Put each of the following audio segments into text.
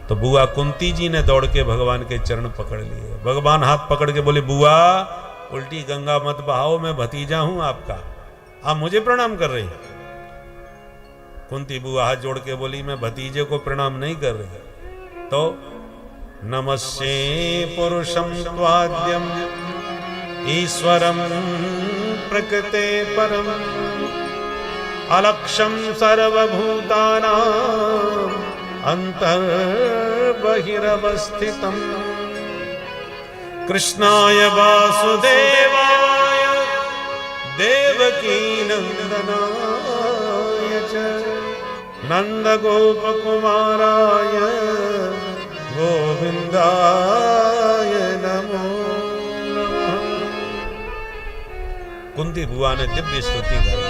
तो बुआ कुंती जी ने दौड़ के भगवान के चरण पकड़ लिए। भगवान हाथ पकड़ के बोले, बुआ उल्टी गंगा मत बहाओ, मैं भतीजा हूं आपका, आप मुझे प्रणाम कर रही हैं। कुंती बुआ हाथ जोड़ के बोली, मैं भतीजे को प्रणाम नहीं कर रही। तो नमस्ते पुरुषं त्वाद्यम ईश्वरं प्रकृते परम अलक्षं सर्वभूतानां अंतः बहिरवस्थितम् कृष्णाय वासुदेवाय देवकी नंदनाय च नंदगोपकुमाराय गोविंदाय नमो नमः। कुंती बुआ ने दिव्य स्तुति करी।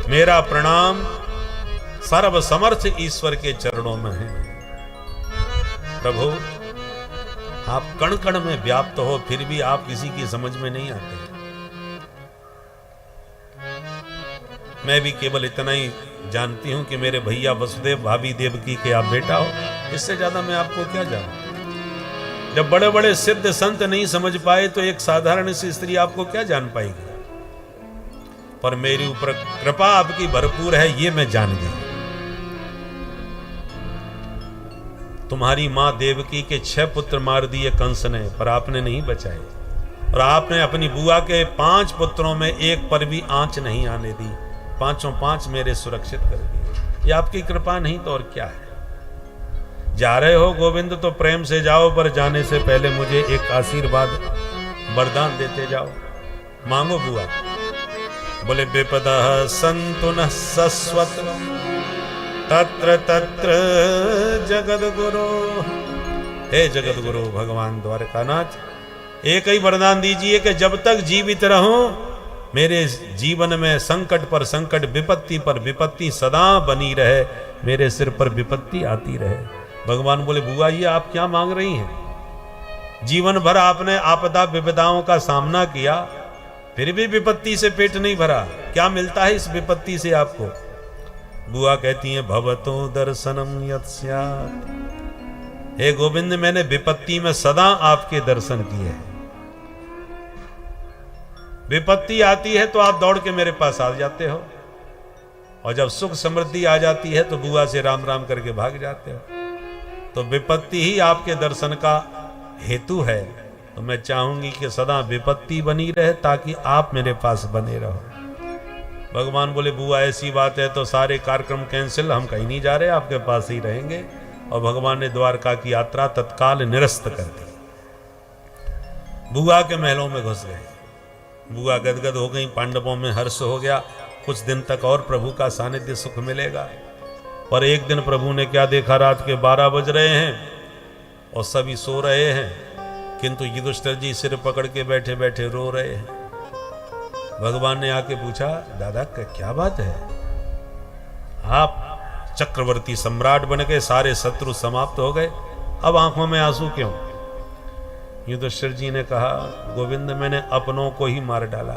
मेरा प्रणाम सर्व समर्थ ईश्वर के चरणों में है। प्रभु आप कण कण में व्याप्त हो, फिर भी आप किसी की समझ में नहीं आते। मैं भी केवल इतना ही जानती हूं कि मेरे भैया वसुदेव, भाभी देवकी के आप बेटा हो। इससे ज्यादा मैं आपको क्या जानूं। जब बड़े बड़े सिद्ध संत नहीं समझ पाए तो एक साधारण सी स्त्री आपको क्या जान पाएगी। पर मेरी ऊपर कृपा आपकी भरपूर है, ये मैं जान गई। तुम्हारी मां देवकी के 6 पुत्र मार दिए कंस ने, पर आपने नहीं बचाए। और आपने अपनी बुआ के 5 पुत्रों में एक पर भी आंच नहीं आने दी। 5 मेरे सुरक्षित कर दिए। ये आपकी कृपा नहीं तो और क्या है। जा रहे हो गोविंद तो प्रेम से जाओ, पर जाने से पहले मुझे एक आशीर्वाद वरदान देते जाओ। मांगो बुआ। बोले, विपदः सन्तु नः सस्वत तत्र तत्र जगद्गुरो। हे जगद्गुरु भगवान द्वारकानाथ, एक ही वरदान दीजिए कि जब तक जीवित रहूं मेरे जीवन में संकट पर संकट, विपत्ति पर विपत्ति सदा बनी रहे, मेरे सिर पर विपत्ति आती रहे। भगवान बोले, बुआ ये आप क्या मांग रही हैं? जीवन भर आपने आपदा विपदाओं का सामना किया, फिर भी विपत्ति से पेट नहीं भरा। क्या मिलता है इस विपत्ति से आपको? बुआ कहती हैं, भवतो दर्शनम यत् स्यात्। हे गोविंद, मैंने विपत्ति में सदा आपके दर्शन किए हैं। विपत्ति आती है तो आप दौड़ के मेरे पास आ जाते हो, और जब सुख समृद्धि आ जाती है तो बुआ से राम राम करके भाग जाते हो। तो विपत्ति ही आपके दर्शन का हेतु है। तो मैं चाहूंगी कि सदा विपत्ति बनी रहे, ताकि आप मेरे पास बने रहो। भगवान बोले, बुआ ऐसी बात है तो सारे कार्यक्रम कैंसिल, हम कहीं नहीं जा रहे, आपके पास ही रहेंगे। और भगवान ने द्वारका की यात्रा तत्काल निरस्त कर दी। बुआ के महलों में घुस गए। बुआ गदगद हो गई, पांडवों में हर्ष हो गया। कुछ दिन तक और प्रभु का सानिध्य सुख मिलेगा। पर एक दिन प्रभु ने क्या देखा, रात के 12 बज रहे हैं और सभी सो रहे हैं, किंतु युधिष्ठिर जी सिर पकड़ के बैठे बैठे रो रहे हैं। भगवान ने आके पूछा, दादा क्या बात है? आप चक्रवर्ती सम्राट बन गए, सारे शत्रु समाप्त हो गए, अब आंखों में आंसू क्यों? युधिष्ठिर जी ने कहा, गोविंद मैंने अपनों को ही मार डाला।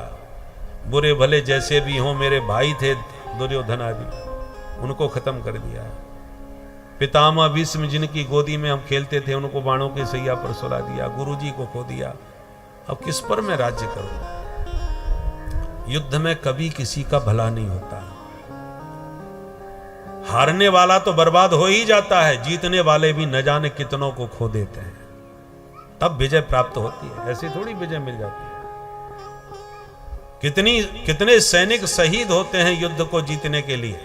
बुरे भले जैसे भी हों, मेरे भाई थे दुर्योधन आदि, उनको खत्म कर दिया। पितामह भीष्म जिनकी गोदी में हम खेलते थे, उनको बाणों के सैया पर सुला दिया। गुरुजी को खो दिया। अब किस पर मैं राज्य करूं? युद्ध में कभी किसी का भला नहीं होता। हारने वाला तो बर्बाद हो ही जाता है, जीतने वाले भी न जाने कितनों को खो देते हैं, तब विजय प्राप्त होती है। ऐसी थोड़ी विजय मिल जाती है। कितने सैनिक शहीद होते हैं युद्ध को जीतने के लिए।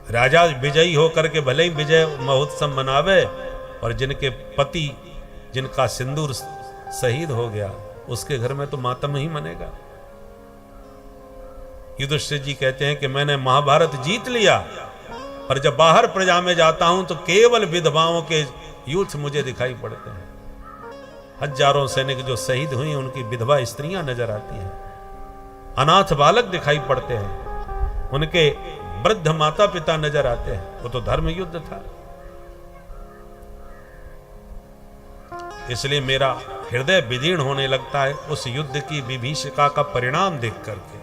राजा विजयी होकर के भले ही विजय महोत्सव मनावे, और जिनके पति, जिनका सिंदूर शहीद हो गया, उसके घर में तो मातम ही मनेगा। युधिष्ठिर जी कहते हैं कि मैंने महाभारत जीत लिया, पर जब बाहर प्रजा में जाता हूं तो केवल विधवाओं के यूथ मुझे दिखाई पड़ते हैं। हजारों सैनिक जो शहीद हुई, उनकी विधवा स्त्रियां नजर आती हैं, अनाथ बालक दिखाई पड़ते हैं, उनके वृद्ध माता पिता नजर आते हैं। वो तो धर्म युद्ध था। इसलिए मेरा हृदय विदीर्ण होने लगता है उस युद्ध की विभीषिका का परिणाम देख करके।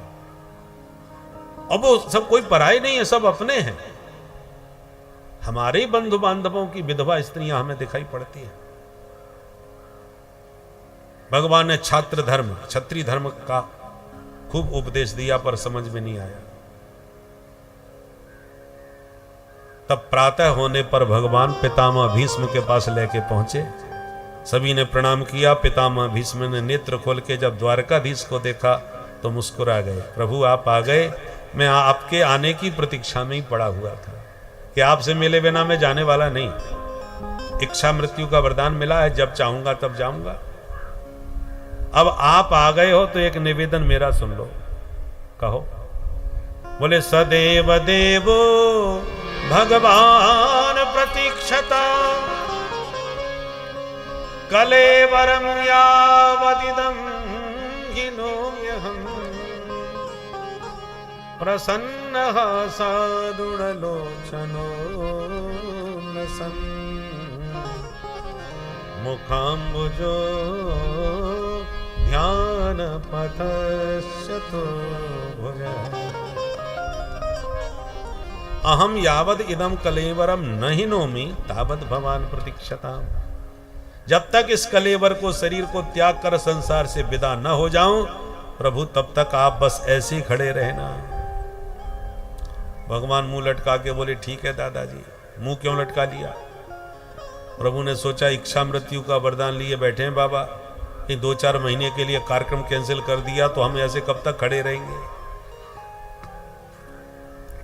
अब वो सब कोई पराये नहीं है, सब अपने हैं। हमारे बंधु बांधवों की विधवा स्त्रियां हमें दिखाई पड़ती हैं। भगवान ने छात्र धर्म, क्षत्रिय धर्म का खूब उपदेश दिया, पर समझ में नहीं आया। तब प्रातः होने पर भगवान पितामह भीष्म के पास लेके पहुंचे। सभी ने प्रणाम किया। पितामह भीष्म ने नेत्र खोल के जब द्वारकाधीश को देखा तो मुस्कुरा गए। प्रभु आप आ गए, मैं आपके आने की प्रतीक्षा में ही पड़ा हुआ था कि आपसे मिले बिना मैं जाने वाला नहीं। इच्छा मृत्यु का वरदान मिला है, जब चाहूंगा तब जाऊंगा। अब आप आ गए हो तो एक निवेदन मेरा सुन लो। कहो। बोले सदैव देवो भगवान प्रतीक्षता कलेवरम यावदिदं हिनोम्यहम् प्रसन्नः सादुणलोचनो न सन् मुखाम्बुजो ध्यान पथश्चतुर्भुजः अहम यावद इदम कलेवरम न हिनोमि तावद भवान प्रतीक्षताम। जब तक इस कलेवर को, शरीर को त्याग कर संसार से विदा न हो जाऊं प्रभु, तब तक आप बस ऐसे ही खड़े रहना। भगवान मुंह लटका के बोले ठीक है दादाजी। मुंह क्यों लटका लिया? प्रभु ने सोचा इच्छा मृत्यु का वरदान लिए बैठे हैं बाबा, कि 2-4 महीने के लिए कार्यक्रम कैंसिल कर दिया तो हम ऐसे कब तक खड़े रहेंगे।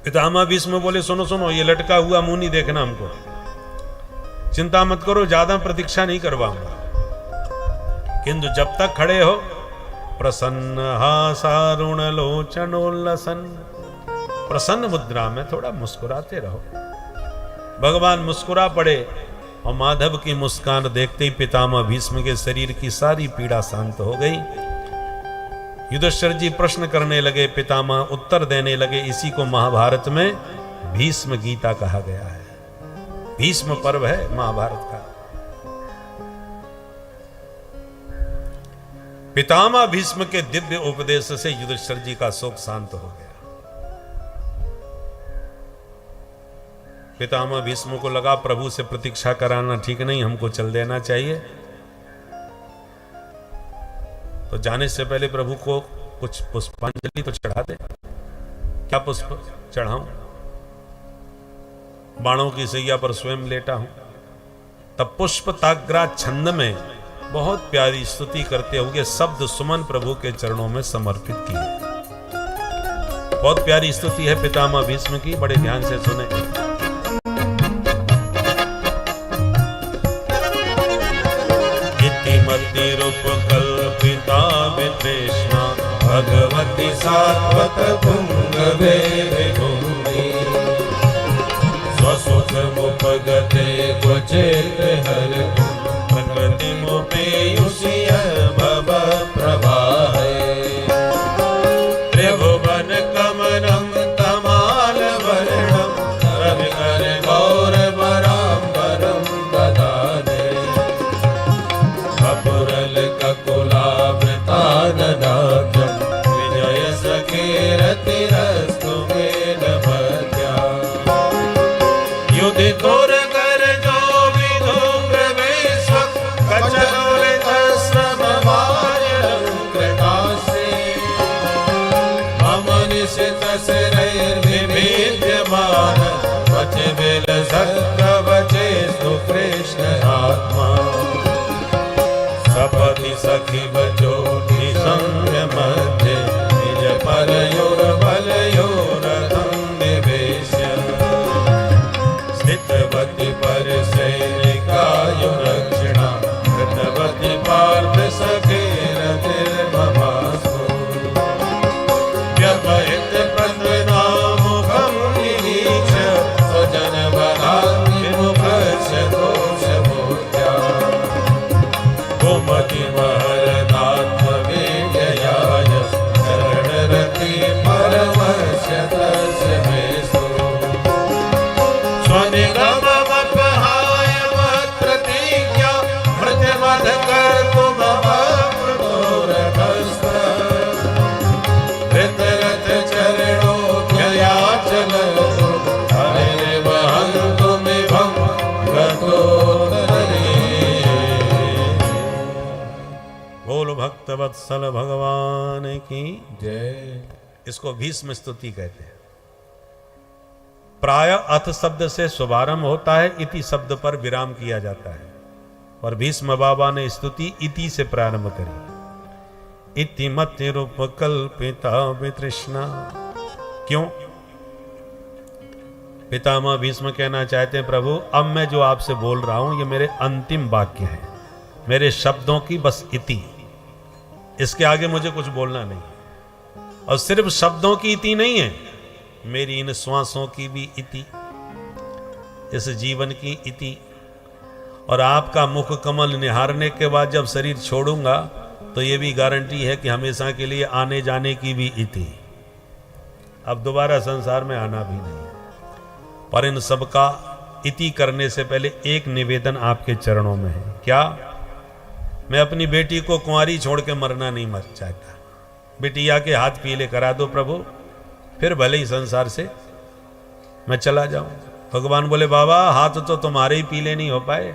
पितामह भीष्म बोले सुनो सुनो, ये लटका हुआ मुंह नहीं देखना हमको। चिंता मत करो, ज्यादा प्रतीक्षा नहीं करवाऊंगा, किंतु जब तक खड़े हो प्रसन्न हासारुण लोचनोल्लसन, प्रसन्न मुद्रा में थोड़ा मुस्कुराते रहो। भगवान मुस्कुरा पड़े और माधव की मुस्कान देखते ही पितामह भीष्म के शरीर की सारी पीड़ा शांत हो गई। युधिष्ठिर जी प्रश्न करने लगे, पितामह उत्तर देने लगे। इसी को महाभारत में भीष्म गीता कहा गया है। भीष्म पर्व है महाभारत का। पितामह भीष्म के दिव्य उपदेश से युधिष्ठिर जी का शोक शांत हो गया। पितामह भीष्म को लगा प्रभु से प्रतीक्षा कराना ठीक नहीं, हमको चल देना चाहिए। तो जाने से पहले प्रभु को कुछ पुष्पांजलि तो चढ़ा दे। क्या पुष्प चढ़ाऊं? बाणों की सैया पर स्वयं लेटा हूं। तब पुष्प ताग्रा छंद में बहुत प्यारी स्तुति करते हुए शब्द सुमन प्रभु के चरणों में समर्पित किए। बहुत प्यारी स्तुति है पितामह भीष्म की, बड़े ध्यान से सुने। कल्पिता वितृष्णा भगवती सात्वत पुंगवे विभूमि स्वसुख मुपगते क्वचित् हर प्रकृति मुपेयुषिय भव प्रभाहे त्रिभुवन कमनं तमाल वर्णं रविकर गौरवराम्बरं ददाने कपुरल ककुलावृताननाभ्यं विजय सखेरतिरस्तु मे नभत्या युधितोर कर जो विधो प्रवेश कचलोलितश्रमवार्यं कृतासे मम निशित शिरैर्विभेद्यमान वचबिल सत्कवचेस्तु कृष्ण आत्मा सपति सखी बचो संग मध्य निज परयोर बलयोरधं निवेश्य स्थितवति पर शैलिकायुरक्षिणा कृतवति पार्थ सखेरतिर्ममास्तु व्यपहित प्रत्नामुखं निरीक्ष्य स्वजनवरान्विमुखस्य दोषबोध्या गोमति महरनात्मवेजयाय शरणरति परमस्य तस्य मेस्तु स्वनिगममपहाय मत्प्रतिज्ञा मृत्यवध कर्तुमवकृतोरभस्त धृतरथ चरणोऽभ्ययाचलतु हरिर्वहन्तु मे भक्तवत्सल भगवान की जय। इसको भीष्म स्तुति कहते हैं। प्राय अथ शब्द से शुभारंभ होता है, इति शब्द पर विराम किया जाता है, और भीष्म बाबा ने स्तुति इति से प्रारंभ करी। इति मति रूप कल्पिता वितृष्णा। क्यों? पितामह भीष्म कहना चाहते हैं, प्रभु अब मैं जो आपसे बोल रहा हूं ये मेरे अंतिम वाक्य हैं, मेरे शब्दों की बस इति, इसके आगे मुझे कुछ बोलना नहीं। और सिर्फ शब्दों की इति नहीं है, मेरी इन श्वासों की भी इति, इस जीवन की इति, और आपका मुख कमल निहारने के बाद जब शरीर छोड़ूंगा तो ये भी गारंटी है कि हमेशा के लिए आने जाने की भी इति। अब दोबारा संसार में आना भी नहीं है। पर इन सब का इति करने से पहले एक निवेदन आपके चरणों में है। क्या? मैं अपनी बेटी को कुंवारी छोड़ के मरना नहीं मर चाहता। बिटिया के हाथ पीले करा दो प्रभु, फिर भले ही संसार से मैं चला जाऊं। भगवान बोले, बाबा हाथ तो तुम्हारे ही पीले नहीं हो पाए,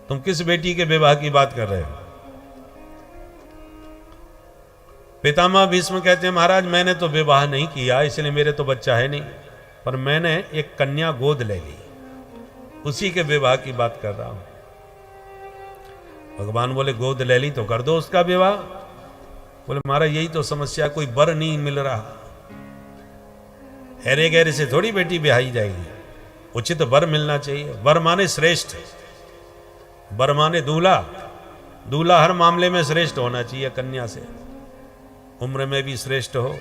तुम किस बेटी के विवाह की बात कर रहे हो? पितामह भीष्म कहते हैं, महाराज मैंने तो विवाह नहीं किया, इसलिए मेरे तो बच्चा है नहीं, पर मैंने एक कन्या गोद ले ली, उसी के विवाह की बात कर रहा हूं। भगवान बोले, गोद ले ली तो कर दो उसका विवाह। बोले, महाराज यही तो समस्या, कोई वर नहीं मिल रहा। हेरे गहरे से थोड़ी बेटी ब्याही जाएगी, उचित वर मिलना चाहिए। वर माने श्रेष्ठ, वर माने दूल्हा। दूल्हा हर मामले में श्रेष्ठ होना चाहिए कन्या से। उम्र में भी श्रेष्ठ हो,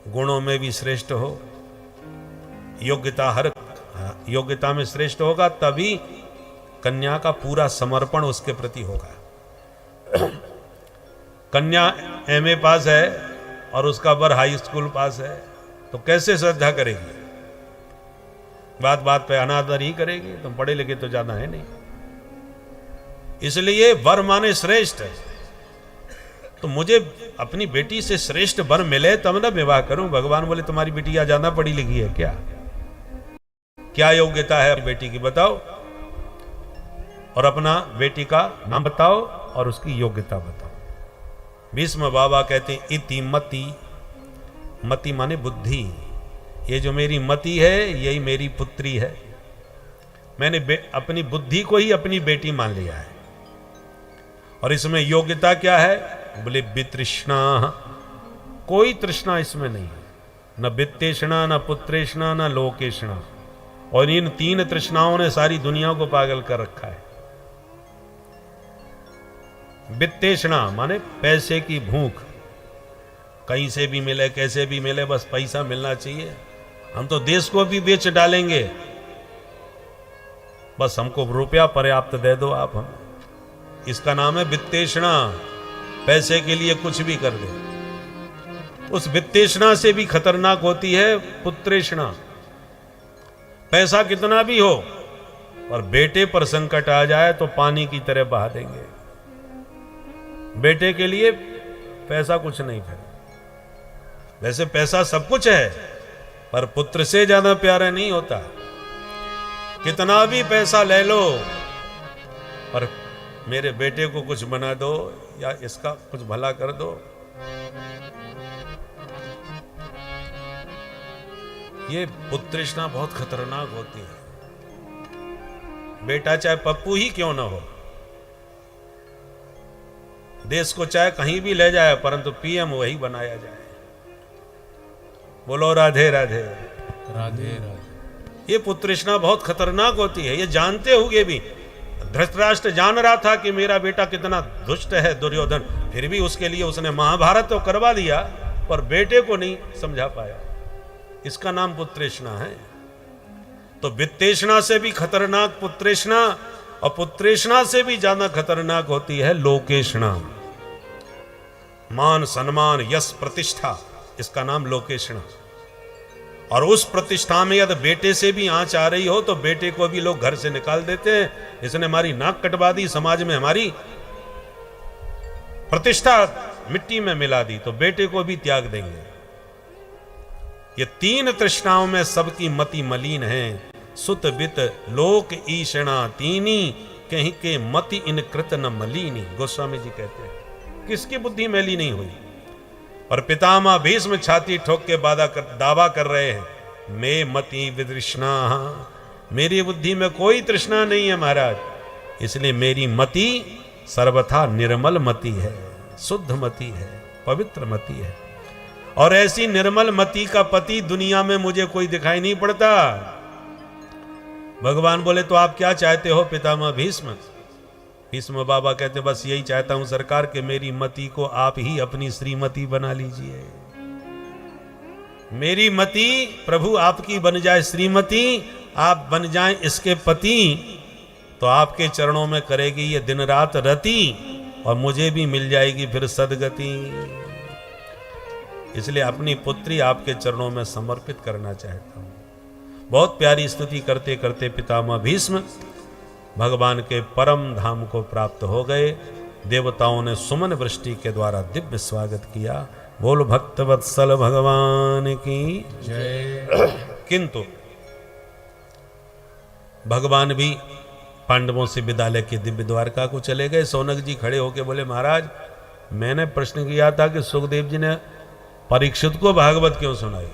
गुणों में भी श्रेष्ठ हो, योग्यता हर योग्यता में श्रेष्ठ होगा, तभी कन्या का पूरा समर्पण उसके प्रति होगा। कन्या एमए पास है और उसका वर हाई स्कूल पास है, तो कैसे श्रद्धा करेगी? बात बात पे अनादर ही करेगी। तुम पढ़े लिखे तो ज्यादा है नहीं। इसलिए वर माने श्रेष्ठ, तो मुझे अपनी बेटी से श्रेष्ठ वर मिले तब ना विवाह करूं। भगवान बोले, तुम्हारी बेटियां ज्यादा पढ़ी लिखी है क्या? क्या योग्यता है बेटी की बताओ, और अपना बेटी का नाम बताओ और उसकी योग्यता बताओ। भीष्म बाबा कहते हैं, इति मति। मति माने बुद्धि। ये जो मेरी मति है यही मेरी पुत्री है। मैंने अपनी बुद्धि को ही अपनी बेटी मान लिया है। और इसमें योग्यता क्या है? बोले, वितृष्णा। कोई तृष्णा इसमें नहीं है, न वित्तेषणा, न पुत्रेषणा, न लोकेषणा। और इन तीन तृष्णाओं ने सारी दुनिया को पागल कर रखा है। वित्तेषणा माने पैसे की भूख, कहीं से भी मिले कैसे भी मिले, बस पैसा मिलना चाहिए। हम तो देश को भी बेच डालेंगे, बस हमको रुपया पर्याप्त दे दो आप। हम इसका नाम है वित्तेषणा। पैसे के लिए कुछ भी कर दे। उस वित्तेषणा से भी खतरनाक होती है पुत्रेषणा। पैसा कितना भी हो और बेटे पर संकट आ जाए तो पानी की तरह बहा देंगे। बेटे के लिए पैसा कुछ नहीं है। वैसे पैसा सब कुछ है, पर पुत्र से ज्यादा प्यारा नहीं होता। कितना भी पैसा ले लो, पर मेरे बेटे को कुछ बना दो या इसका कुछ भला कर दो। ये पुत्रेषणा बहुत खतरनाक होती है। बेटा चाहे पप्पू ही क्यों ना हो, देश को चाहे कहीं भी ले जाए, परंतु पीएम वही बनाया जाए। बोलो राधे राधे राधे राधे। ये पुत्रेषणा बहुत खतरनाक होती है। ये जानते हुए भी धृतराष्ट्र जान रहा था कि मेरा बेटा कितना दुष्ट है दुर्योधन, फिर भी उसके लिए उसने महाभारत तो करवा दिया, पर बेटे को नहीं समझा पाया। इसका नाम पुत्रेषणा है। तो वित्तेषणा से भी खतरनाक पुत्रेषणा, और पुत्रेषणा से भी ज्यादा खतरनाक होती है लोकेषणा। मान सम्मान यश प्रतिष्ठा, इसका नाम लोकेषणा। और उस प्रतिष्ठा में यदि बेटे से भी आंच आ रही हो तो बेटे को भी लोग घर से निकाल देते हैं। इसने हमारी नाक कटवा दी, समाज में हमारी प्रतिष्ठा मिट्टी में मिला दी, तो बेटे को भी त्याग देंगे। ये तीन तृष्णाओं में सबकी मति मलिन है। सुत बित लोक ईषणा तीनी कहीं के मति इन कृत न मलिनी। गोस्वामी जी कहते हैं किसकी बुद्धि मैली नहीं हुई। और पितामह भीष्म छाती ठोक के दावा कर रहे हैं, मैं मति वितृष्णा, मेरी बुद्धि में कोई तृष्णा नहीं है महाराज, इसलिए मेरी मति सर्वथा निर्मल मति है, शुद्ध मति है, पवित्र मति है। और ऐसी निर्मल मति का पति दुनिया में मुझे कोई दिखाई नहीं पड़ता। भगवान बोले तो आप क्या चाहते हो पितामह भीष्म? भीष्म बाबा कहते बस यही चाहता हूं सरकार कि मेरी मति को आप ही अपनी श्रीमती बना लीजिए। मेरी मति प्रभु आपकी बन जाए श्रीमती, आप बन जाएं इसके पति, तो आपके चरणों में करेगी ये दिन रात रति और मुझे भी मिल जाएगी फिर सदगति। इसलिए अपनी पुत्री आपके चरणों में समर्पित करना चाहता हूं। बहुत प्यारी स्तुति करते करते पितामह भीष्म भगवान के परम धाम को प्राप्त हो गए। देवताओं ने सुमन वृष्टि के द्वारा दिव्य स्वागत किया। बोल भक्त वत्सल भगवान की जय। किंतु भगवान भी पांडवों से विदा लेके दिव्य द्वारका को चले गए। सौनक जी खड़े होके बोले महाराज मैंने प्रश्न किया था कि सुखदेव जी ने परीक्षित को भागवत क्यों सुनाई?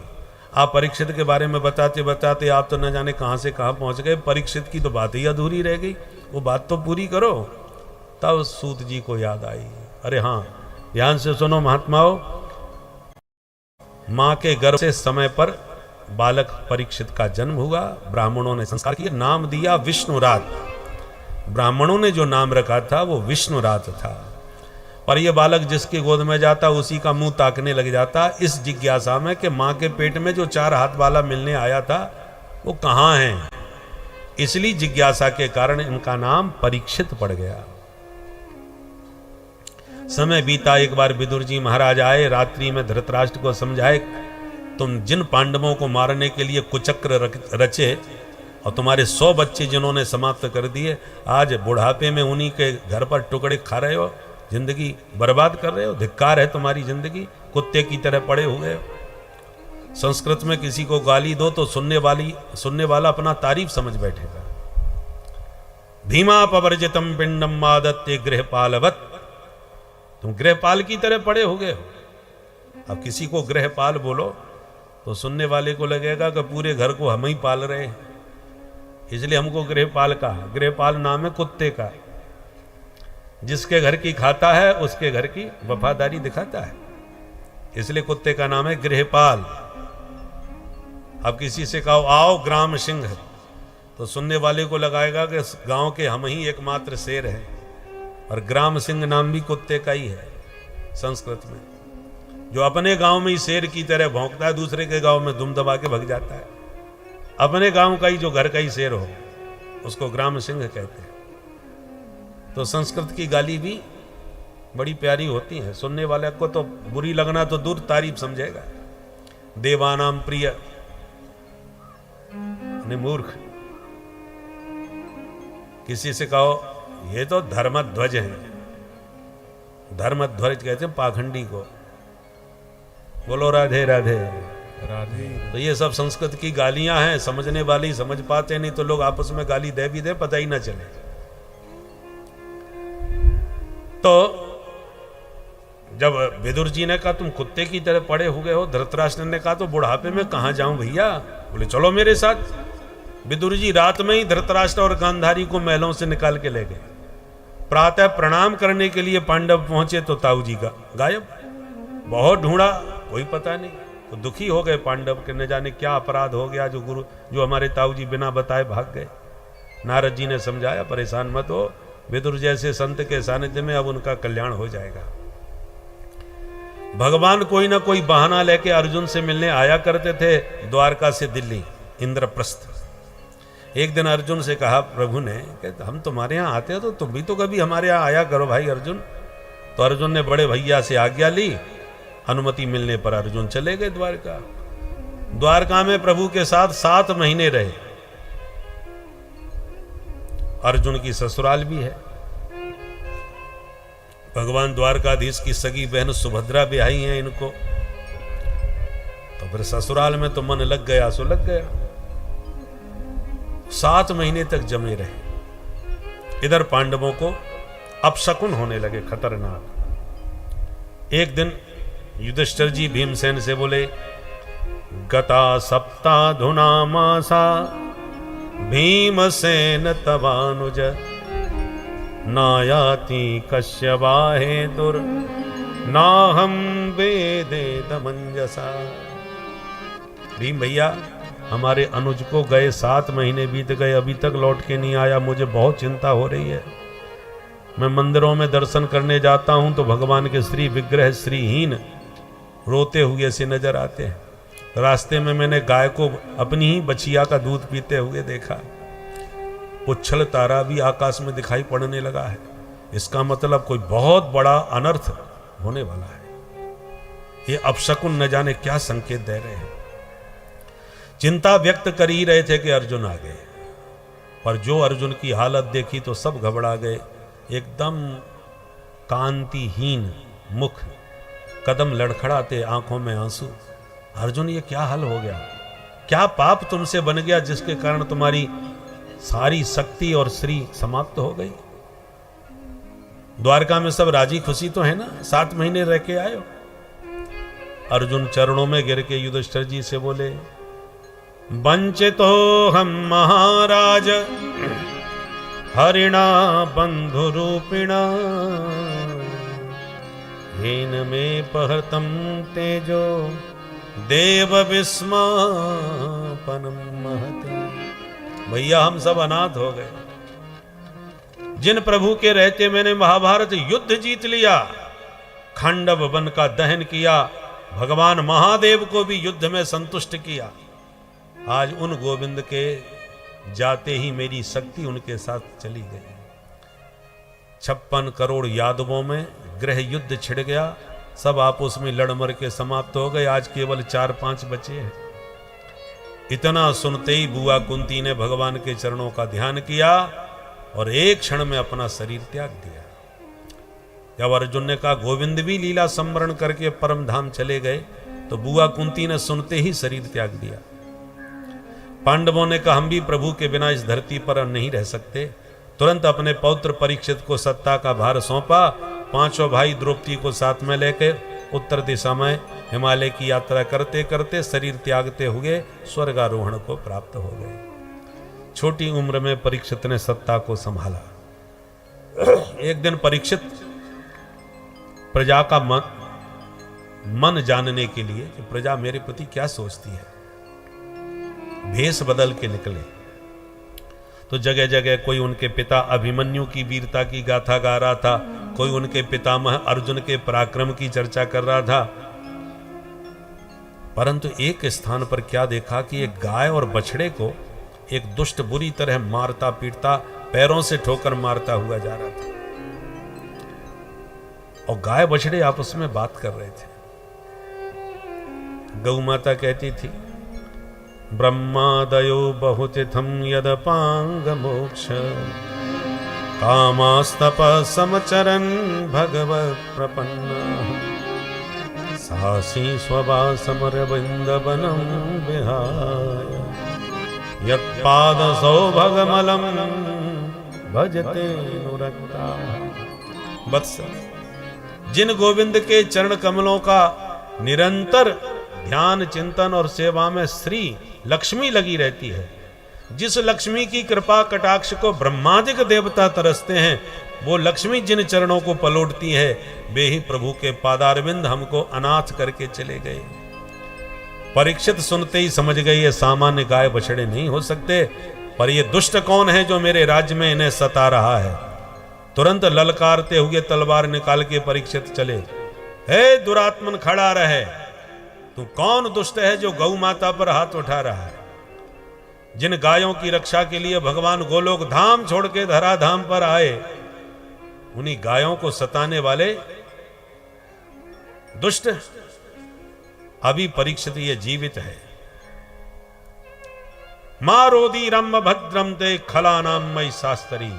आप परीक्षित के बारे में बताते बताते आप तो न जाने कहां से कहां पहुंच गए। परीक्षित की तो बात ही अधूरी रह गई, वो बात तो पूरी करो। तब सूत जी को याद आई, अरे हाँ ध्यान से सुनो महात्माओं, मां के गर्भ से समय पर बालक परीक्षित का जन्म हुआ। ब्राह्मणों ने संस्कार किया, नाम दिया विष्णुरात। ब्राह्मणों ने जो नाम रखा था वो विष्णुरात था। पर यह बालक जिसकी गोद में जाता उसी का मुंह ताकने लग जाता, इस जिज्ञासा में कि मां के पेट में जो 4 हाथ वाला मिलने आया था वो कहां है। इसलिए जिज्ञासा के कारण इनका नाम परीक्षित पड़ गया। समय बीता, एक बार विदुर जी महाराज आए, रात्रि में धृतराष्ट्र को समझाए तुम जिन पांडवों को मारने के लिए कुचक्र रचे और तुम्हारे 100 बच्चे जिन्होंने समाप्त कर दिए, आज बुढ़ापे में उन्हीं के घर पर टुकड़े खा रहे हो, जिंदगी बर्बाद कर रहे हो, धिक्कार है तुम्हारी जिंदगी, कुत्ते की तरह पड़े हुए हो। संस्कृत में किसी को गाली दो तो सुनने वाला अपना तारीफ समझ बैठेगा। भीमापवर्जितम पिंडम मादत्ते गृहपालवत, तुम गृहपाल की तरह पड़े हो गए हो। अब किसी को गृहपाल बोलो तो सुनने वाले को लगेगा कि पूरे घर को हम ही पाल रहे हैं, इसलिए हमको गृहपाल कहा। गृहपाल नाम है कुत्ते का, जिसके घर की खाता है उसके घर की वफादारी दिखाता है, इसलिए कुत्ते का नाम है गृहपाल। अब किसी से कहो आओ ग्राम सिंह, तो सुनने वाले को लगाएगा कि गांव के हम ही एकमात्र शेर हैं, और ग्राम सिंह नाम भी कुत्ते का ही है संस्कृत में। जो अपने गांव में ही शेर की तरह भौंकता है, दूसरे के गांव में दुम दबा के भग जाता है। अपने गांव का ही जो घर का ही शेर हो उसको ग्राम सिंह कहते हैं। तो संस्कृत की गाली भी बड़ी प्यारी होती है, सुनने वाले को तो बुरी लगना तो दूर, तारीफ समझेगा। देवानाम प्रिय मूर्ख, किसी से कहो ये तो धर्मध्वज है, धर्मध्वज कहते हैं पाखंडी को। बोलो राधे राधे राधे। तो ये सब संस्कृत की गालियां हैं, समझने वाले ही समझ पाते, नहीं तो लोग आपस में गाली दे भी दे पता ही ना चले। तो जब विदुर जी ने कहा तुम कुत्ते की तरह पड़े हुए हो, धृतराष्ट्र ने कहा तो बुढ़ापे में कहां जाऊं भैया, बोले चलो मेरे साथ। विदुर जी रात में ही धृतराष्ट्र और गांधारी को महलों से निकाल के ले गए। प्रातः प्रणाम करने के लिए पांडव पहुंचे तो ताऊ जी का गायब। बहुत ढूंढा, कोई पता नहीं। तो दुखी हो गए पांडव के, न जाने क्या अपराध हो गया जो हमारे ताऊ जी बिना बताए भाग गए। नारद जी ने समझाया परेशान मत हो, विदुर जैसे संत के सानिध्य में अब उनका कल्याण हो जाएगा। भगवान कोई ना कोई बहाना लेके अर्जुन से मिलने आया करते थे, द्वारका से दिल्ली इंद्रप्रस्थ। एक दिन अर्जुन से कहा प्रभु ने कि हम तुम्हारे यहाँ आते हैं तो तुम भी तो कभी हमारे यहाँ आया करो भाई अर्जुन। तो अर्जुन ने बड़े भैया से आज्ञा ली, अनुमति मिलने पर अर्जुन चले गए द्वारका। द्वारका में प्रभु के साथ 7 महीने रहे। अर्जुन की ससुराल भी है। भगवान द्वारकाधीश की सगी बहन सुभद्रा ब्याही हैं इनको, तो फिर ससुराल में तो मन लग गया सो लग गया। 7 महीने तक जमे रहे। इधर पांडवों को अपशकुन होने लगे खतरनाक। एक दिन युधिष्ठिर जी भीमसेन से बोले, गता सप्ताधुना मासा भीमसेन तवानुज नायाति कश्यवाहे दुर नाहम वेदे दमंजसा। भीम भैया, हमारे अनुज को गए 7 महीने बीत गए, अभी तक लौट के नहीं आया, मुझे बहुत चिंता हो रही है। मैं मंदिरों में दर्शन करने जाता हूं तो भगवान के श्री विग्रह श्रीहीन रोते हुए से नजर आते हैं। रास्ते में मैंने गाय को अपनी ही बछिया का दूध पीते हुए देखा। उच्छल तारा भी आकाश में दिखाई पड़ने लगा है। इसका मतलब कोई बहुत बड़ा अनर्थ होने वाला है। ये अपशकुन न जाने क्या संकेत दे रहे हैं। चिंता व्यक्त कर ही रहे थे कि अर्जुन आ गए, पर जो अर्जुन की हालत देखी तो सब घबरा गए। एकदम कांतिहीन मुख, कदम लड़खड़ाते, आंखों में आंसू। अर्जुन, ये क्या हाल हो गया? क्या पाप तुमसे बन गया जिसके कारण तुम्हारी सारी शक्ति और श्री समाप्त हो गई? द्वारका में सब राजी खुशी तो है ना? 7 महीने रह के आए हो। अर्जुन चरणों में गिर के युधिष्ठिर जी से बोले, वंचितो हम महाराज हरिणा बंधु रूपिणा हीन में पहतम तेजो देव विस्मापनम महते। भैया, हम सब अनाथ हो गए। जिन प्रभु के रहते मैंने महाभारत युद्ध जीत लिया, खांडव वन का दहन किया, भगवान महादेव को भी युद्ध में संतुष्ट किया, आज उन गोविंद के जाते ही मेरी शक्ति उनके साथ चली गई। 56 करोड़ यादवों में गृह युद्ध छिड़ गया, सब आपस में लड़ मर के समाप्त हो गए। आज केवल 4-5 बचे हैं। इतना सुनते ही बुआ कुंती ने भगवान के चरणों का ध्यान किया और एक क्षण में अपना शरीर त्याग दिया। जब अर्जुन ने कहा गोविंद भी लीला स्मरण करके परम धाम चले गए, तो बुआ कुंती ने सुनते ही शरीर त्याग दिया। पांडवों ने कहा हम भी प्रभु के बिना इस धरती पर नहीं रह सकते। तुरंत अपने पौत्र परीक्षित को सत्ता का भार सौंपा। 5 भाई द्रौपदी को साथ में लेकर उत्तर दिशा में हिमालय की यात्रा करते करते शरीर त्यागते हुए स्वर्गारोहण को प्राप्त हो गए। छोटी उम्र में परीक्षित ने सत्ता को संभाला। एक दिन परीक्षित प्रजा का मन जानने के लिए कि प्रजा मेरे प्रति क्या सोचती है, भेष बदल के निकले। तो जगह जगह कोई उनके पिता अभिमन्यु की वीरता की गाथा गा रहा था, कोई उनके पितामह अर्जुन के पराक्रम की चर्चा कर रहा था। परंतु एक स्थान पर क्या देखा कि एक गाय और बछड़े को एक दुष्ट बुरी तरह मारता पीटता, पैरों से ठोकर मारता हुआ जा रहा था। और गाय बछड़े आपस में बात कर रहे थे। गौ माता कहती थी, ब्रह्मादयो बहुतिथम यदपांग मोक्ष कामास्तप समचरन भगवत प्रपन्ना सासी स्ववासमरविंदवनं विहाय यत्पाद सौभगमलम भजते नुरक्ता। वत्स, जिन गोविंद के चरण कमलों का निरंतर ध्यान चिंतन और सेवा में श्री लक्ष्मी लगी रहती है, जिस लक्ष्मी की कृपा कटाक्ष को ब्रह्मादिक देवता तरसते हैं, वो लक्ष्मी जिन चरणों को पलोटती है, वे ही प्रभु के पादारविंद हमको अनाथ करके चले गए। परीक्षित सुनते ही समझ गए ये सामान्य गाय बछड़े नहीं हो सकते, पर ये दुष्ट कौन है जो मेरे राज्य में इन्हें सता रहा है। तुरंत ललकारते हुए तलवार निकाल के परीक्षित चले। हे दुरात्मन, खड़ा रहे। तू कौन दुष्ट है जो गौ माता पर हाथ उठा रहा है? जिन गायों की रक्षा के लिए भगवान गोलोक धाम छोड़ के धरा धाम पर आए, उन्हीं गायों को सताने वाले दुष्ट अभी परीक्षित ये जीवित है। मारोदी रम भद्रम ते खला नाम मई शास्त्री।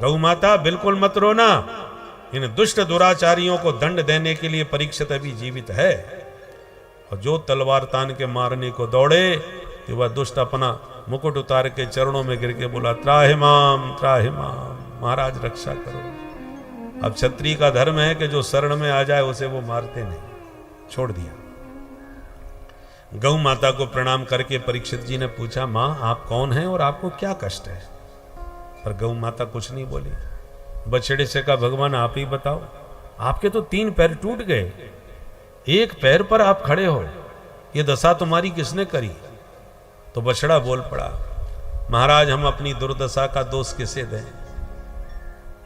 गौ माता बिल्कुल मत रोना, इन दुष्ट दुराचारियों को दंड देने के लिए परीक्षित अभी जीवित है। और जो तलवार तान के मारने को दौड़े, तो वह दुष्ट अपना मुकुट उतार के चरणों में गिर के बोला, त्राहि माम त्राहि माम। महाराज रक्षा करो। अब क्षत्रिय का धर्म है कि जो शरण में आ जाए उसे वो मारते नहीं, छोड़ दिया। गौ माता को प्रणाम करके परीक्षित जी ने पूछा, मां आप कौन हैं और आपको क्या कष्ट है? पर गौ माता कुछ नहीं बोली। बछड़े से कहा, भगवान आप ही बताओ, आपके तो 3 पैर टूट गए, 1 पैर पर आप खड़े हो, ये दशा तुम्हारी किसने करी? तो बछड़ा बोल पड़ा, महाराज हम अपनी दुर्दशा का दोष किसे दें?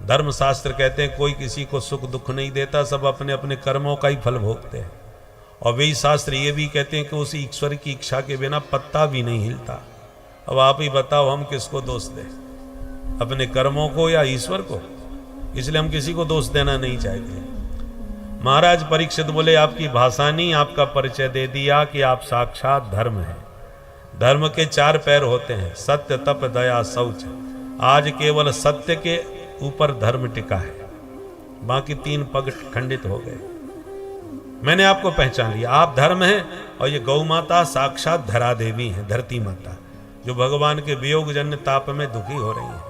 धर्मशास्त्र कहते हैं कोई किसी को सुख दुख नहीं देता, सब अपने अपने कर्मों का ही फल भोगते हैं। और वही शास्त्र ये भी कहते हैं कि उस ईश्वर की इच्छा के बिना पत्ता भी नहीं हिलता। अब आप ही बताओ हम किसको दोष दें, अपने कर्मों को या ईश्वर को? इसलिए हम किसी को दोष देना नहीं चाहते। महाराज परीक्षित बोले, आपकी भाषा ने आपका परिचय दे दिया कि आप साक्षात धर्म हैं। धर्म के 4 पैर होते हैं, सत्य तप दया शौच। आज केवल सत्य के ऊपर धर्म टिका है, बाकी 3 पग खंडित हो गए। मैंने आपको पहचान लिया, आप धर्म हैं और ये गौ माता साक्षात धरा देवी हैं, धरती माता, जो भगवान के वियोग जन्य ताप में दुखी हो रही है।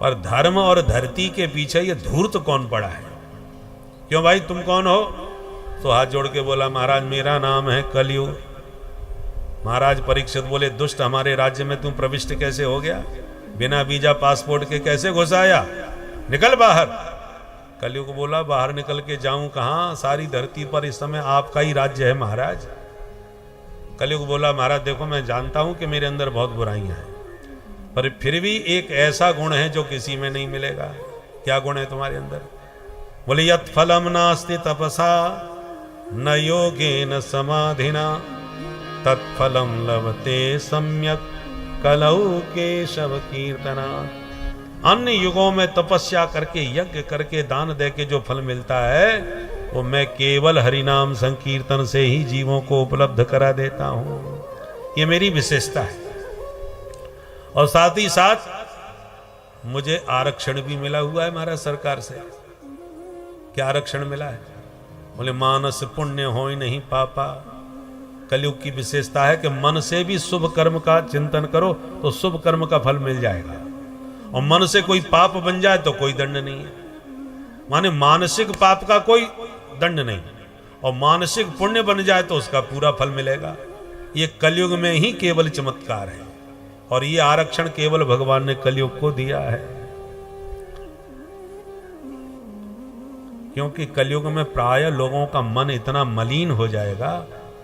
और धर्म और धरती के पीछे ये धूर्त कौन पड़ा है? क्यों भाई तुम कौन हो? तो हाथ जोड़ के बोला, महाराज मेरा नाम है कलयुग। महाराज परीक्षित बोले, दुष्ट हमारे राज्य में तू प्रविष्ट कैसे हो गया? बिना वीजा पासपोर्ट के कैसे घुस आया? निकल बाहर। कलयुग बोला, बाहर निकल के जाऊं कहां? सारी धरती पर इस समय आपका ही राज्य है महाराज। कलयुग बोला, महाराज देखो मैं जानता हूं कि मेरे अंदर बहुत बुराइयां हैं, पर फिर भी एक ऐसा गुण है जो किसी में नहीं मिलेगा। क्या गुण है तुम्हारे अंदर? बोले, यत् फलम नास्ति तपसा न योगेन समाधिना तत्फलम लभते सम्यक कलौ केशव कीर्तना। अन्य युगों में तपस्या करके यज्ञ करके दान दे के जो फल मिलता है वो मैं केवल हरिनाम संकीर्तन से ही जीवों को उपलब्ध करा देता हूं। ये मेरी विशेषता है। और साथ ही साथ मुझे आरक्षण भी मिला हुआ है महाराज सरकार से। क्या आरक्षण मिला है? बोले, मानस पुण्य होय नहीं पापा। कलयुग की विशेषता है कि मन से भी शुभ कर्म का चिंतन करो तो शुभ कर्म का फल मिल जाएगा, और मन से कोई पाप बन जाए तो कोई दंड नहीं है। माने मानसिक पाप का कोई दंड नहीं, और मानसिक पुण्य बन जाए तो उसका पूरा फल मिलेगा। ये कलयुग में ही केवल चमत्कार है, और ये आरक्षण केवल भगवान ने कलयुग को दिया है। क्योंकि कलयुग में प्राय लोगों का मन इतना मलिन हो जाएगा,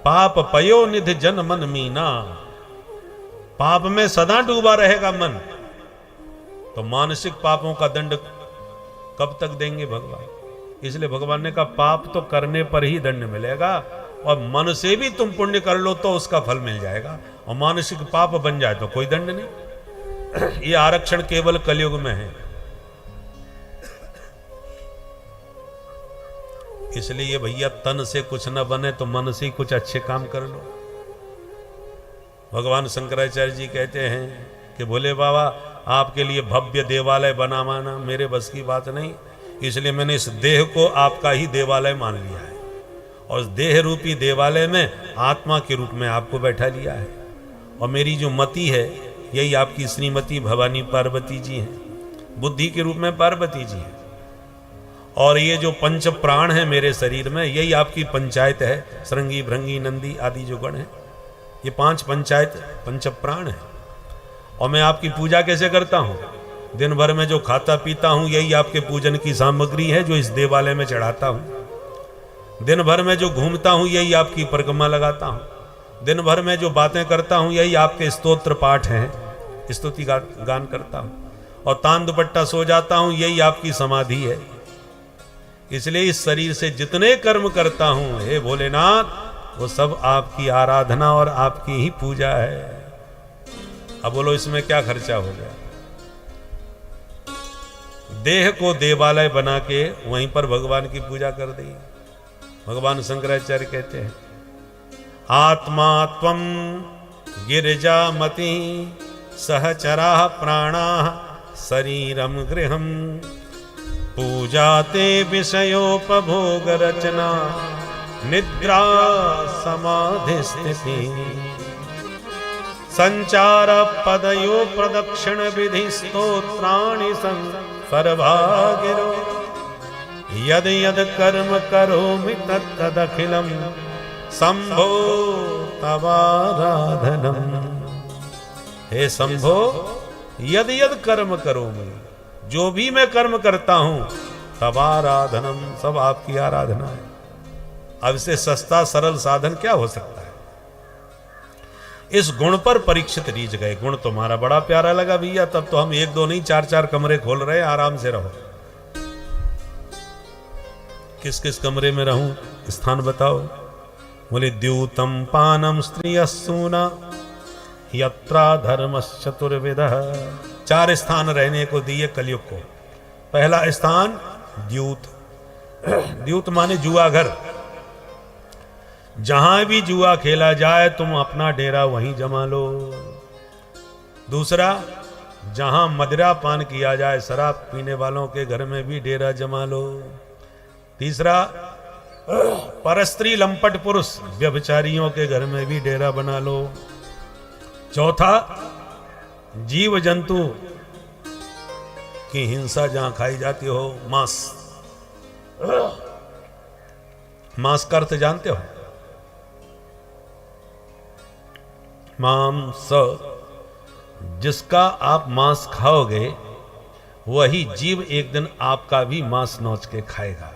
पाप पयो निधि जन मन मीना, पाप में सदा डूबा रहेगा मन, तो मानसिक पापों का दंड कब तक देंगे भगवान? इसलिए भगवान ने कहा पाप तो करने पर ही दंड मिलेगा, और मन से भी तुम पुण्य कर लो तो उसका फल मिल जाएगा, और मानसिक पाप बन जाए तो कोई दंड नहीं। ये आरक्षण केवल कलयुग में है। इसलिए भैया तन से कुछ न बने तो मन से ही कुछ अच्छे काम कर लो। भगवान शंकराचार्य जी कहते हैं कि भोले बाबा आपके लिए भव्य देवालय बनावाना मेरे बस की बात नहीं, इसलिए मैंने इस देह को आपका ही देवालय मान लिया है, और देह रूपी देवालय में आत्मा के रूप में आपको बैठा लिया है। और मेरी जो मति है यही आपकी श्रीमती भवानी पार्वती जी हैं, बुद्धि के रूप में पार्वती जी हैं, और ये जो पंच प्राण है मेरे शरीर में यही आपकी पंचायत है, श्रृंगी भृंगी नंदी आदि जो गण है, ये 5 पंचायत पंच प्राण है। और मैं आपकी पूजा कैसे करता हूँ? दिन भर में जो खाता पीता हूँ यही आपके पूजन की सामग्री है जो इस देवालय में चढ़ाता हूँ। दिन भर में जो घूमता हूँ यही आपकी परिक्रमा लगाता हूँ। दिन भर में जो बातें करता हूँ यही आपके स्तोत्र पाठ हैं, स्तुति गान करता हूँ। और तान दुपट्टा सो जाता हूँ यही आपकी समाधि है। इसलिए इस शरीर से जितने कर्म करता हूँ हे भोलेनाथ वो सब आपकी आराधना और आपकी ही पूजा है। अब बोलो इसमें क्या खर्चा हो गया? देह को देवालय बना के वहीं पर भगवान की पूजा कर दी। भगवान शंकराचार्य कहते हैं आत्मा त्वं गिरिजामति सहचरा प्राणा शरीरम गृहम पूजाते विषयोपभोग रचना निद्रा समाधि स्थिति संचार पदयो प्रदक्षिण विधि स्तोत्राणि सर्वागिरो यद यद कर्म करोमि तत्तदखिलम शंभो तवाराधनम। हे शंभो, यद यद कर्म करोमि, जो भी मैं कर्म करता हूं, तवाराधनम, सब आपकी आराधना है। अब इससे सस्ता सरल साधन क्या हो सकता है। इस गुण पर परीक्षित रीझ गए। गुण तुम्हारा बड़ा प्यारा लगा भैया, तब तो हम 1 2 नहीं 4 4 कमरे खोल रहे हैं, आराम से रहो। किस किस कमरे में रहूं, स्थान बताओ। बोले द्यूतम पानम स्त्रियस्सूना यत्रा धर्मश्चतुर्विधः। 4 स्थान रहने को दिए कलयुग को। पहला स्थान द्यूत। द्यूत माने जुआ घर। जहां भी जुआ खेला जाए तुम अपना डेरा वहीं जमा लो। दूसरा, जहां मदिरा पान किया जाए, शराब पीने वालों के घर में भी डेरा जमा लो। तीसरा, परस्त्री लंपट पुरुष व्यभिचारियों के घर में भी डेरा बना लो। चौथा, जीव जंतु की हिंसा जहां खाई जाती हो, मांस। मांस का अर्थ जानते हो? मांस, जिसका आप मांस खाओगे वही जीव एक दिन आपका भी मांस नोच के खाएगा।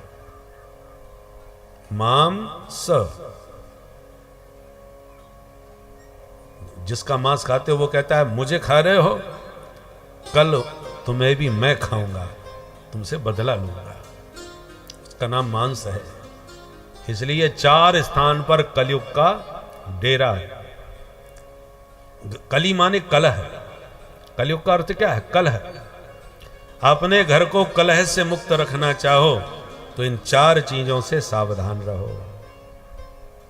मांस, जिसका मांस खाते हो वो कहता है मुझे खा रहे हो, कल तुम्हें भी मैं खाऊंगा, तुमसे बदला लूंगा। उसका नाम मांस है। इसलिए 4 स्थान पर कलयुग का डेरा है। कली माने कलह। कलयुग का अर्थ क्या है? कलह। अपने घर को कलह से मुक्त रखना चाहो तो इन 4 चीजों से सावधान रहो।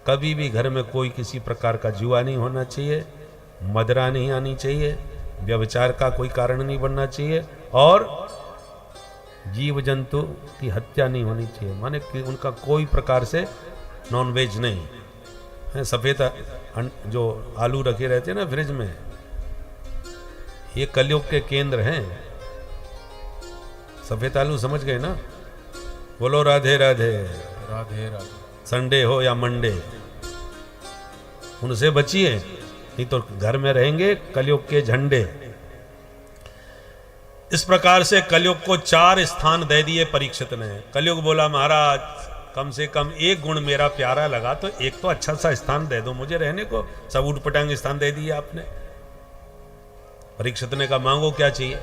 कभी भी घर में कोई किसी प्रकार का जुआ नहीं होना चाहिए, मदिरा नहीं आनी चाहिए, व्यभिचार का कोई कारण नहीं बनना चाहिए, और जीव जंतु की हत्या नहीं होनी चाहिए। माने कि उनका कोई प्रकार से नॉनवेज नहीं है। सफेद जो आलू रखे रहते हैं ना फ्रिज में, ये कलयुग के केंद्र हैं। सफेद आलू समझ गए ना? बोलो राधे राधे। राधे राधे। संडे हो या मंडे, उनसे बचिए, नहीं तो घर में रहेंगे कलयुग के झंडे। इस प्रकार से कलयुग को 4 स्थान दे दिए परीक्षित ने। कलयुग बोला महाराज कम से कम एक गुण मेरा प्यारा लगा तो एक तो अच्छा सा स्थान दे दो मुझे रहने को। सब उठ पटांग स्थान दे दिया आपने। परीक्षित ने कहा मांगो क्या चाहिए?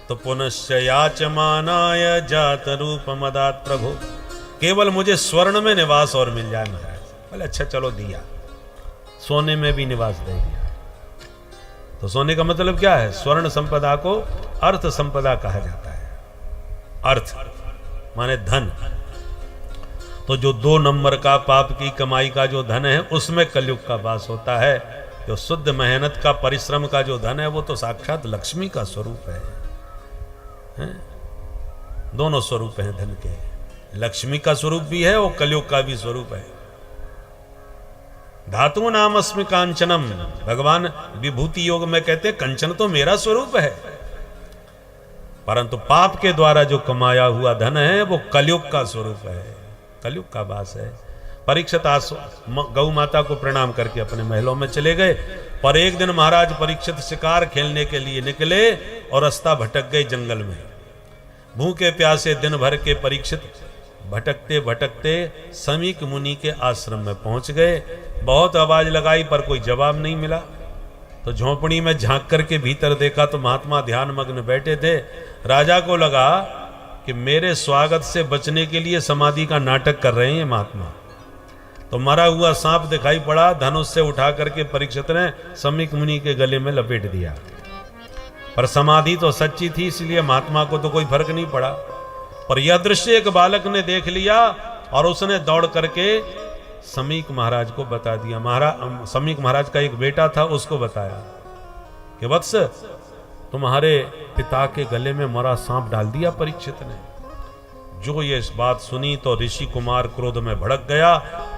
तो पुनश्च याचमानाय जात रूप मदात प्रभु, केवल मुझे स्वर्ण में निवास और मिल जाए महाराज। बोले अच्छा चलो दिया, सोने में भी निवास दे दिया। तो सोने का मतलब क्या है? स्वर्ण संपदा को अर्थ संपदा कहा जाता है। अर्थ माने धन। तो जो 2 नंबर का पाप की कमाई का जो धन है उसमें कलयुग का वास होता है। जो शुद्ध मेहनत का परिश्रम का जो धन है वो तो साक्षात लक्ष्मी का स्वरूप है? दोनों स्वरूप हैं धन के। लक्ष्मी का स्वरूप भी है और कलयुग का भी स्वरूप है। धातु नाम अस्मि कांचनम, भगवान विभूति योग में कहते हैं कंचन तो मेरा स्वरूप है, परंतु पाप के द्वारा जो कमाया हुआ धन है वो कलयुग का स्वरूप है, कलयुग का वास है। परीक्षित गौ माता को प्रणाम करके अपने महलों में चले गए। पर एक दिन महाराज परीक्षित शिकार खेलने के लिए निकले और रास्ता भटक गए जंगल में। भूखे प्यासे दिन भर के परीक्षित भटकते भटकते समीक मुनि के आश्रम में पहुंच गए। बहुत आवाज लगाई पर कोई जवाब नहीं मिला। तो झोंपड़ी में झांक करके भीतर देखा तो महात्मा ध्यान मग्न बैठे थे। राजा को लगा कि मेरे स्वागत से बचने के लिए समाधि का नाटक कर रहे हैं ये महात्मा। तो मरा हुआ सांप दिखाई पड़ा, धनुष से उठा करके परीक्षित ने समीक मुनि के गले में लपेट दिया। पर समाधि तो सच्ची थी, इसलिए महात्मा को तो कोई फर्क नहीं पड़ा। पर यह दृश्य एक बालक ने देख लिया और उसने दौड़ करके समीक महाराज को बता दिया। समीक महाराज का एक बेटा था, उसको बताया कि वत्स तुम्हारे पिता के गले में मरा सांप डाल दिया परीक्षित ने। जो ये बात सुनी तो ऋषि कुमार क्रोध में भड़क गया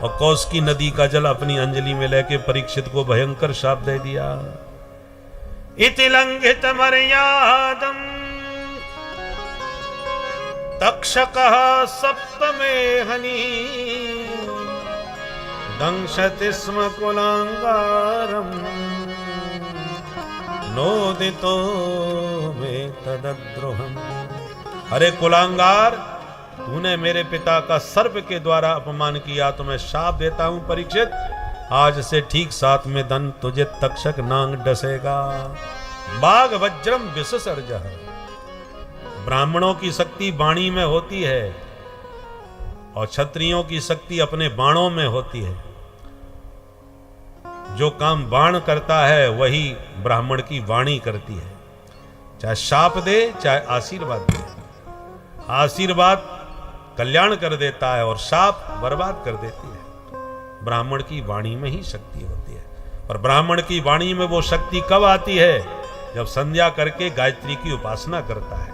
और कौशिकी नदी का जल अपनी अंजलि में लेके परीक्षित को भयंकर शाप दे दिया। इति लंघित मर्यादम तक्षकः सप्तमे हनि दंशति स्म कुलांगारम नोदितो मे तद्द्रोहम। अरे कुलांगार, तूने मेरे पिता का सर्प के द्वारा अपमान किया तो मैं शाप देता हूं परीक्षित, आज से ठीक 7वें दिन तुझे तक्षक नांग डसेगा। बाघ वज्रम विससर्जः। ब्राह्मणों की शक्ति वाणी में होती है और क्षत्रियों की शक्ति अपने बाणों में होती है। जो काम बाण करता है वही ब्राह्मण की वाणी करती है, चाहे शाप दे चाहे आशीर्वाद दे। आशीर्वाद कल्याण कर देता है और शाप बर्बाद कर देती है। ब्राह्मण की वाणी में ही शक्ति होती है। और ब्राह्मण की वाणी में वो शक्ति कब आती है? जब संध्या करके गायत्री की उपासना करता है,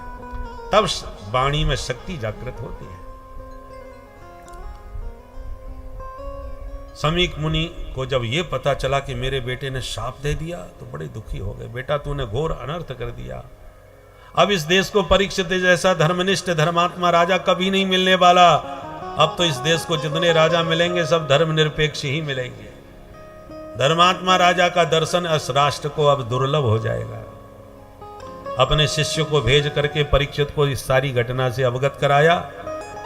तब वाणी में शक्ति जागृत होती है। समीक मुनि को जब यह पता चला कि मेरे बेटे ने शाप दे दिया तो बड़े दुखी हो गए। बेटा, तूने घोर अनर्थ कर दिया। अब इस देश को परीक्षित जैसा धर्मनिष्ठ धर्मात्मा राजा कभी नहीं मिलने वाला। अब तो इस देश को जितने राजा मिलेंगे सब धर्मनिरपेक्ष ही मिलेंगे। धर्मात्मा राजा का दर्शन इस राष्ट्र को अब दुर्लभ हो जाएगा। अपने शिष्य को भेज करके परीक्षित को इस सारी घटना से अवगत कराया।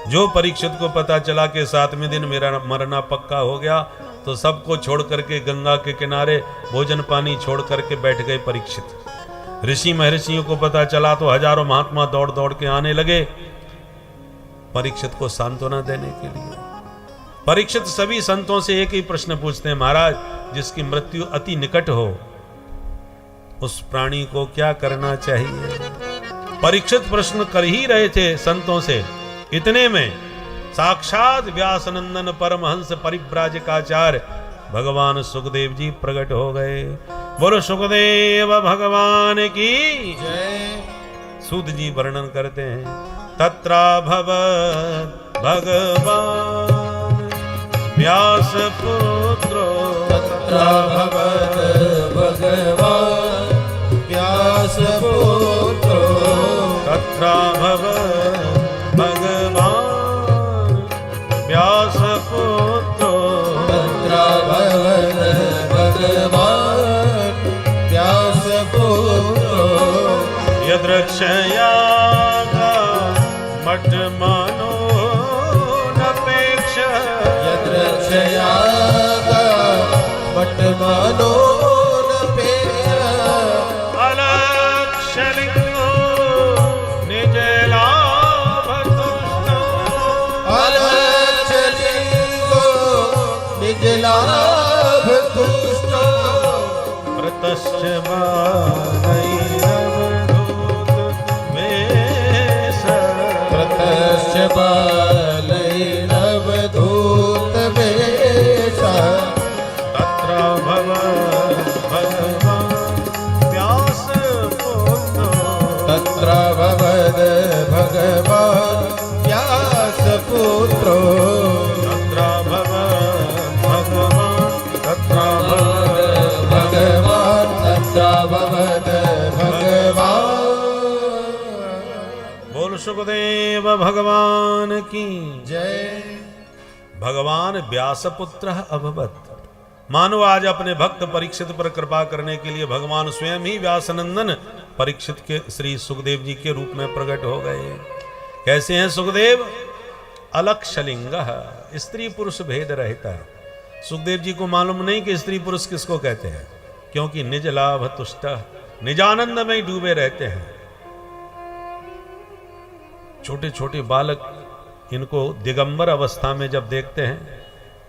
जो परीक्षित को पता चला कि 7वें दिन मेरा मरना पक्का हो गया तो सबको छोड़ करके गंगा के किनारे भोजन पानी छोड़ करके बैठ गए परीक्षित। ऋषि महर्षियों को पता चला तो हजारों महात्मा दौड़ दौड़ के आने लगे परीक्षित को सांत्वना देने के लिए। परीक्षित सभी संतों से एक ही प्रश्न पूछते हैं, महाराज, जिसकी मृत्यु अति निकट हो उस प्राणी को क्या करना चाहिए? परीक्षित प्रश्न कर ही रहे थे संतों से, इतने में साक्षात व्यासनंदन परमहंस परिव्राजकाचार्य भगवान सुखदेव जी प्रकट हो गए। बोलो सुखदेव भगवान की जय। सूत जी वर्णन करते हैं, तत्रा भगवत भगवान व्यास पुत्रो, तत्रा भगवत भगवान व्यास पुत्रो, तत्रा भगवत भगवान व्यास पुत्रो, तत्रा भगवत भगवान व्यास पुत्रो, यद्रक्षयागा मठ मानो नपेक्ष, यद्रक्षयागा मठ मानो नपेक्ष, अलक्षलिंगो निज लाभ तुष्टो, अलक्षलिंगो निज लाभ तुष्टो, प्रतश्च बालैरवधूत वेश, प्रतश्च बालैरवधूत वेश, तत्र भगवान् व्यास पुत्रो, तत्र भगवद भगवान व्यास पुत्रो, तत्र भगवान् तत्र भगवान तत्र भगवद भगवान। बोल सुखदेव भगवान की जय। भगवान व्यासपुत्र अभवत। मानो आज अपने भक्त परीक्षित पर कृपा करने के लिए भगवान स्वयं ही व्यासनंदन परीक्षित के श्री सुखदेव जी के रूप में प्रकट हो गए। कैसे हैं सुखदेव? अलक्षलिंग, स्त्री पुरुष भेद रहता है। सुखदेव जी को मालूम नहीं कि स्त्री पुरुष किसको कहते हैं, क्योंकि निज लाभ तुष्ट, निजानंद में ही डूबे रहते हैं। छोटे छोटे बालक इनको दिगंबर अवस्था में जब देखते हैं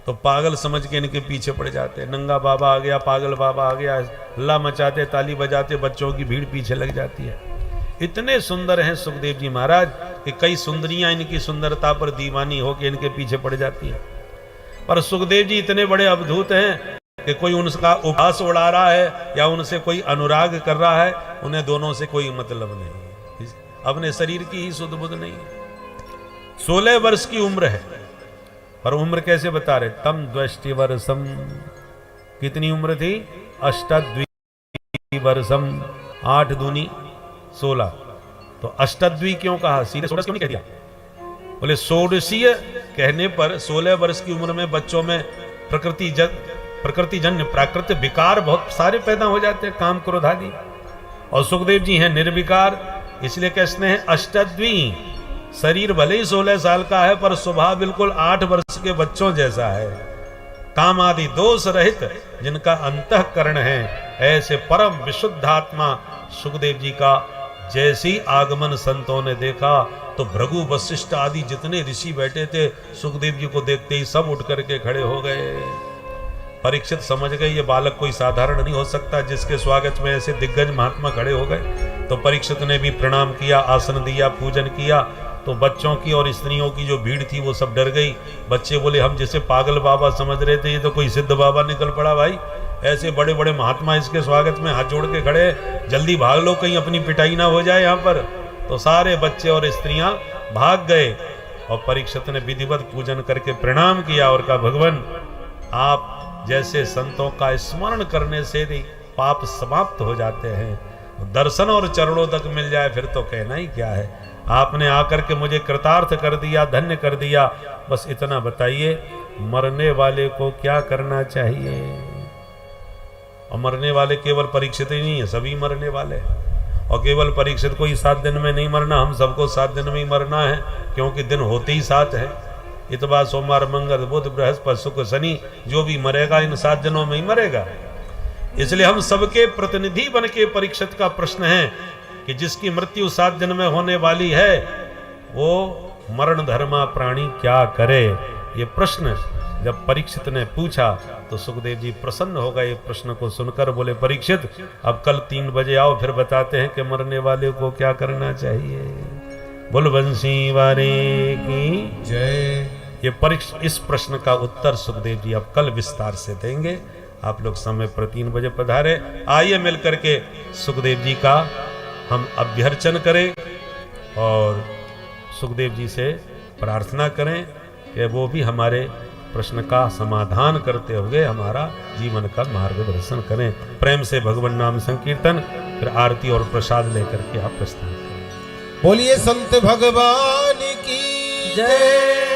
तो पागल समझ के इनके पीछे पड़ जाते हैं। नंगा बाबा आ गया, पागल बाबा आ गया, हल्ला मचाते, ताली बजाते, बच्चों की भीड़ पीछे लग जाती है। इतने सुंदर हैं सुखदेव जी महाराज कि कई सुंदरियां इनकी सुंदरता पर दीवानी होकर इनके पीछे पड़ जाती है। पर सुखदेव जी इतने बड़े अवधूत हैं कि कोई उनका उपहास उड़ा रहा है या उनसे कोई अनुराग कर रहा है, उन्हें दोनों से कोई मतलब नहीं। अपने शरीर की ही सुध बुध नहीं। 16 वर्ष की उम्र है, पर उम्र कैसे बता रहे? तम द्वष्टि वर्षम, कितनी उम्र थी? अष्टाद्वी वर्षम 8 दूनी 16। तो अष्टद्वी क्यों कहा, सीधे 16 क्यों नहीं कह दिया? बोले षोडशीय कहने पर 16 वर्ष की उम्र में बच्चों में प्रकृतिजन्य प्राकृतिक विकार बहुत सारे पैदा हो जाते हैं, काम क्रोध आदि। और सुखदेव जी हैं निर्विकार, इसलिए कहते हैं अष्टद्वी। शरीर भले ही 16 साल का है पर स्वभाव बिल्कुल 8 वर्ष के बच्चों जैसा है। काम आदि दोष रहित जिनका अंतःकरण है, ऐसे परम विशुद्ध आत्मा सुखदेव जी का जैसी आगमन संतों ने देखा तो भृगु वशिष्ठ आदि जितने ऋषि बैठे थे सुखदेव जी को देखते ही सब उठ करके खड़े हो गए। परीक्षित समझ गए ये बालक कोई साधारण नहीं हो सकता, जिसके स्वागत में ऐसे दिग्गज महात्मा खड़े हो गए। तो परीक्षित ने भी प्रणाम किया, आसन दिया, पूजन किया। तो बच्चों की और स्त्रियों की जो भीड़ थी वो सब डर गई। बच्चे बोले हम जिसे पागल बाबा समझ रहे थे ये तो कोई सिद्ध बाबा निकल पड़ा भाई, ऐसे बड़े बड़े महात्मा इसके स्वागत में हाथ जोड़ के खड़े, जल्दी भाग लो कहीं अपनी पिटाई ना हो जाए यहाँ पर। तो सारे बच्चे और स्त्रियां भाग गए और परीक्षित ने विधिवत पूजन करके प्रणाम किया और कहा भगवान आप जैसे संतों का स्मरण करने से ही पाप समाप्त हो जाते हैं, दर्शन और चरणों तक मिल जाए फिर तो कहना ही क्या है। आपने आकर के मुझे कृतार्थ कर दिया, धन्य कर दिया। बस इतना बताइए मरने वाले को क्या करना चाहिए? और मरने वाले केवल परीक्षित ही नहीं है, सभी मरने वाले। और केवल परीक्षित को ही 7 दिन में नहीं मरना, हम सबको 7 दिन में ही मरना है, क्योंकि दिन होते ही 7 है। इतवार सोमवार मंगल बुध बृहस्पति शुक्र शनि, जो भी मरेगा इन 7 दिनों में ही मरेगा। इसलिए हम सबके प्रतिनिधि बन के परीक्षित का प्रश्न है कि जिसकी मृत्यु 7 दिन में होने वाली है वो मरण धर्मा प्राणी क्या करे। ये प्रश्न जब परीक्षित ने पूछा तो सुखदेव जी प्रसन्न हो गए प्रश्न को सुनकर। बोले परीक्षित अब कल 3 बजे आओ, फिर बताते हैं कि मरने वाले को क्या करना चाहिए। बोल बंसी वाले की जय। ये इस प्रश्न का उत्तर सुखदेव जी अब कल विस्तार से देंगे। आप लोग समय पर 3 बजे पधारे। आइए मिलकर के सुखदेव जी का हम अभ्यर्चन करें और सुखदेव जी से प्रार्थना करें कि वो भी हमारे प्रश्न का समाधान करते हुए हमारा जीवन का मार्गदर्शन करें। प्रेम से भगवान नाम संकीर्तन, फिर आरती और प्रसाद लेकर के आप प्रस्थान करें। बोलिए संत भगवान की जय।